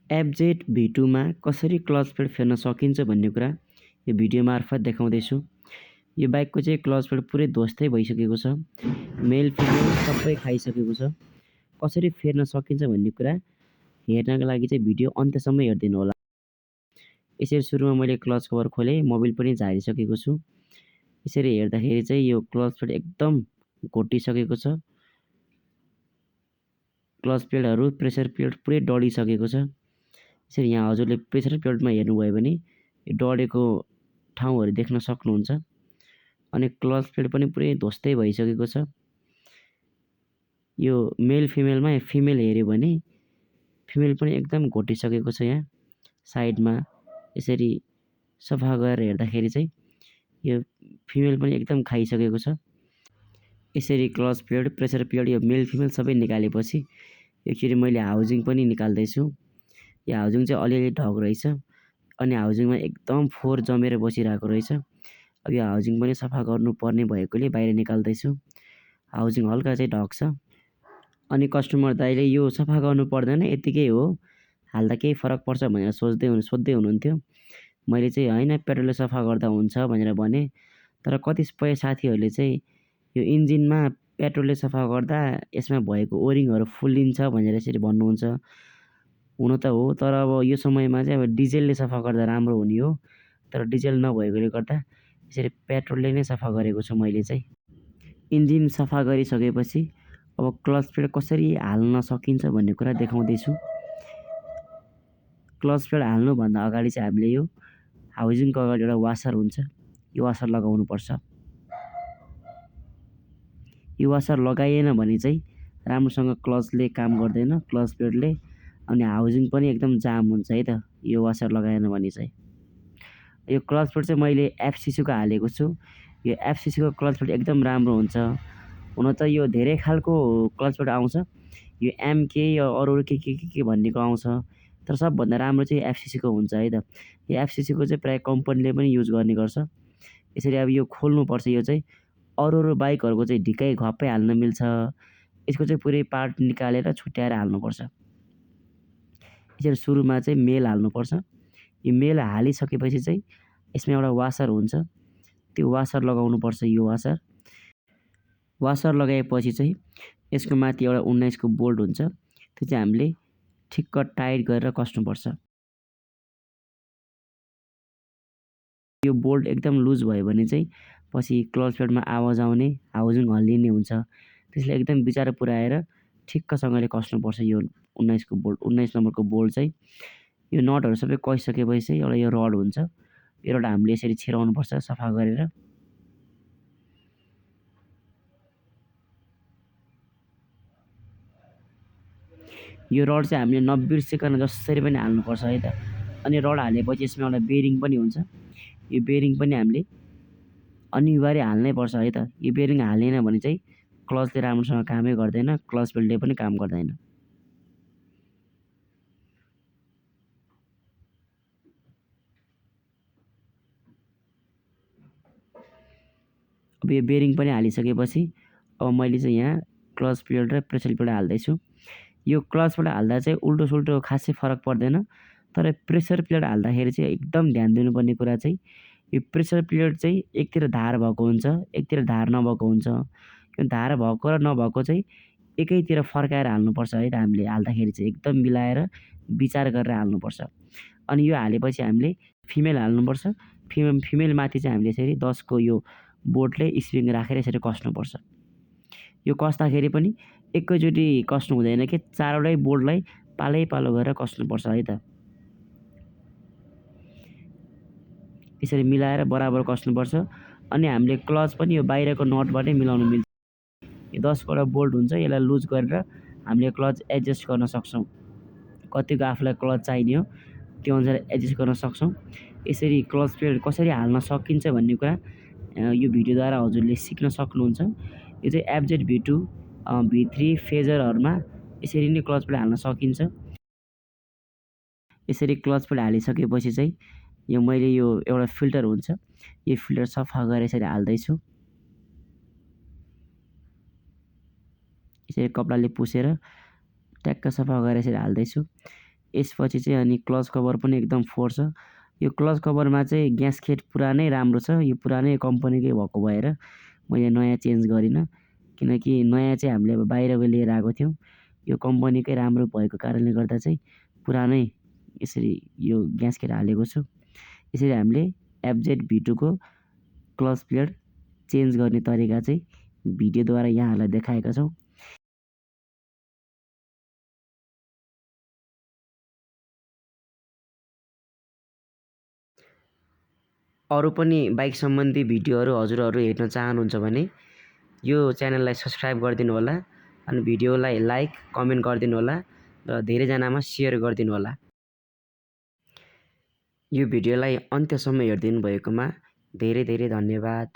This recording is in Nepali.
एफजेड V2 मा कसरी क्लच प्लेट फेर्न सकिन्छ भन्ने कुरा यो भिडियो मार्फत देखाउँदैछु। यो बाइकको चाहिँ क्लच प्लेट पुरै ध्वस्तै भइसकेको छ। मेल फिमेल सबै खाइसकेको छ। कसरी फेर्न सकिन्छ भन्ने कुरा हेर्नका लागि चाहिँ भिडियो अन्त्यसम्म हेरिदिनु होला। यसरी सुरुमा मैले क्लच कभर खोलेँ, मोबिल पनि झारिसकेको छु। यसरी हेर्दाखेरि चाहिँ यो क्लच प्लेट एकदम घोटिसकेको छ। क्लच प्लेटहरू प्रेसर प्लेट पुरै डढिसकेको छ। यसरी यहाँ हजुरले प्रेसर प्लेटमा हेर्नुभयो भने यो डढेको ठाउँहरू देख्न सक्नुहुन्छ। अनि क्लच प्लेट पनि पुरै ध्वस्तै भइसकेको छ। यो मेल फिमेलमा फिमेल हेऱ्यो भने फिमेल पनि एकदम घोटिसकेको छ। यहाँ साइडमा यसरी सफा गरेर हेर्दाखेरि चाहिँ यो फिमेल पनि एकदम खाइसकेको छ। यसरी क्लच प्लेट, प्रेसर प्लेट यो मेल फिमेल सबै निकालेपछि एकचोटि मैले हाउजिङ पनि निकाल्दैछु। यो हाउजिङ चाहिँ अलिअलि ढक रहेछ अनि हाउजिङमा एकदम फोहोर जमेर बसिरहेको रहेछ। अब यो हाउजिङ पनि सफा गर्नुपर्ने भएकोले बाहिर निकाल्दैछु। हाउजिङ हल्का चाहिँ ढक्छ अनि कस्टमर दाइले यो सफा गर्नु पर्दैन, यतिकै हो, हाल्दा केही फरक पर्छ भनेर सोध्दै हुनुहुन्थ्यो। मैले चाहिँ होइन, पेट्रोलले सफा गर्दा हुन्छ भनेर भने। तर कतिपय साथीहरूले चाहिँ यो इन्जिनमा पेट्रोलले सफा गर्दा यसमा भएको ओरिङहरू फुल्लिन्छ भनेर यसरी भन्नुहुन्छ। हुन त हो, तर अब यो समयमा चाहिँ अब डिजेलले सफा गर्दा राम्रो हुने हो। तर डिजेल नभएकोले गर्दा यसरी पेट्रोलले नै सफा गरेको छु मैले चाहिँ। इन्जिन सफा गरिसकेपछि अब क्लच प्लेट कसरी हाल्न सकिन्छ भन्ने कुरा देखाउँदैछु। क्लच प्लेट हाल्नुभन्दा अगाडि चाहिँ हामीले यो हाउजिङको अगाडि एउटा वासर हुन्छ, यो वासर लगाउनुपर्छ। यो वासर लगाइएन भने चाहिँ राम्रोसँग क्लचले काम गर्दैन, क्लच प्लेटले, अनि हाउजिङ पनि एकदम जाम हुन्छ है त, यो वासर लगाएन भने चाहिँ। यो क्लच प्लेट चाहिँ मैले एफसीसीको हालेको छु। यो एफसीसीको क्लच प्लेट एकदम राम्रो हुन्छ। हुन त यो धेरै खालको क्लच प्लेट आउँछ, यो एमके या अरू के भन्नेको आउँछ, तर सबभन्दा राम्रो चाहिँ एफसीसीको हुन्छ है त। यो एफसीसीको चाहिँ प्रायः कम्पनीले पनि युज गर्ने गर्छ। यसरी अब यो खोल्नुपर्छ। यो चाहिँ अरू बाइकहरूको चाहिँ ढिक्कै घप्पै हाल्न मिल्छ। यसको चाहिँ पुरै पार्ट निकालेर छुट्याएर हाल्नुपर्छ। यसरी सुरुमा चाहिँ मेल हाल्नुपर्छ। यो मेल हालिसकेपछि चाहिँ यसमा एउटा वासर हुन्छ, त्यो वासर लगाउनुपर्छ। यो वासर लगाएपछि चाहिँ यसको माथि एउटा 19 को बोल्ट हुन्छ, त्यो चाहिँ हामीले ठिक्क टाइट गरेर कसनुपर्छ। यो बोल्ट एकदम लुज भयो भने चाहिँ पछि क्लच प्लेटमा आवाज आउने, हाउजिङ हल्लिने हुन्छ। त्यसले एकदम विचार पुऱ्याएर ठिक्कसँगले कसनुपर्छ। यो 19 नम्बरको बोल्ट चाहिँ यो नटहरू सबै कसिसकेपछि चाहिँ एउटा यो रड हुन्छ, यो रड हामीले यसरी छिराउनुपर्छ सफा गरेर। यो रड चाहिँ हामीले नबिर्सिकन जसरी पनि हाल्नुपर्छ है त। अनि रड हालेपछि यसमा एउटा बेरिङ पनि हुन्छ, यो बेरिङ पनि हामीले अनिवार्य हाल्नै पर्छ है त। यो बेरिङ हालेन भने चाहिँ क्लचले राम्रोसँग कामै गर्दैन, क्लच बेल्टले पनि काम गर्दैन। अब यो बेरिङ पनि हालिसकेपछि अब मैले चाहिँ यहाँ क्लच प्लेट र प्रेसर प्लेट हाल्दैछु। यो क्लच प्लेट हाल्दा चाहिँ उल्टो सुल्टो खासै फरक पर्दैन, तर प्रेसर प्लेट हाल्दाखेरि चाहिँ एकदम ध्यान दिनुपर्ने कुरा चाहिँ यो प्रेसर प्लेट चाहिँ एकतिर धार भएको हुन्छ, एकतिर धार नभएको हुन्छ। यो धार भएको र नभएको चाहिँ एकैतिर फर्काएर हाल्नुपर्छ है त। हामीले हाल्दाखेरि चाहिँ एकदम मिलाएर विचार गरेर हाल्नुपर्छ। अनि यो हालेपछि हामीले फिमेल हाल्नुपर्छ। फिमेल माथि चाहिँ हामीले यसरी 10 को यो बोल्टले स्प्रिङ राखेर यसरी कसनुपर्छ। यो कस्दाखेरि पनि एकैचोटि कस्नु हुँदैन कि, चारवटै बोल्टलाई पालो गरेर कसनुपर्छ है त। यसरी मिलाएर बराबर कसनुपर्छ। अनि हामीले क्लच पनि यो बाहिरको नटबाटै मिलाउनु मिल्छ। यो 10 वटा बोल्ट हुन्छ, यसलाई लुज गरेर हामीले क्लच एडजस्ट गर्न सक्छौँ। कतिको आफूलाई क्लच चाहिने हो त्यो अनुसार एडजस्ट गर्न सक्छौँ। यसरी क्लच प्लेट कसरी हाल्न सकिन्छ भन्ने कुरा यो भिडियोद्वारा हजुरले सिक्न सक्नुहुन्छ। यो चाहिँ एफजेड V2 V3 फेजरहरूमा यसरी नै क्लच प्लेट हाल्न सकिन्छ। यसरी क्लच प्लेट हालिसकेपछि चाहिँ यो मैले यो एउटा फिल्टर हुन्छ, यो फिल्टर सफा गरेर यसरी हाल्दैछु। यसरी कपडाले पुसेर ट्याक्क सफा गरेर यसरी हाल्दैछु। यसपछि चाहिँ अनि क्लच कभर पनि एकदम फोहोर छ। यो क्लच कभरमा चाहिँ ग्यास्केट पुरानै राम्रो छ, यो पुरानै कम्पनीकै भएको भएर मैले नयाँ चेन्ज गरिनँ, किनकि नयाँ चाहिँ हामीले अब बाहिरबाट लिएर आएको थियौँ। यो कम्पनीकै राम्रो भएको कारणले गर्दा चाहिँ पुरानै यसरी यो ग्यास्केट हालेको छु। यसरी हामीले एफजेड V2 को क्लच प्लेट चेन्ज गर्ने तरिका चाहिँ भिडियोद्वारा यहाँहरूलाई देखाएका छौँ। अरू पनि बाइक सम्बन्धी भिडियोहरू हजुरहरू हेर्न चाहनुहुन्छ भने यो च्यानललाई सब्सक्राइब गरिदिनु होला, अनि भिडियोलाई लाइक कमेन्ट गरिदिनु होला र धेरैजनामा सेयर गरिदिनु होला। यो भिडियोलाई अन्त्यसम्म हेरिदिनु भएकोमा धेरै धेरै धन्यवाद।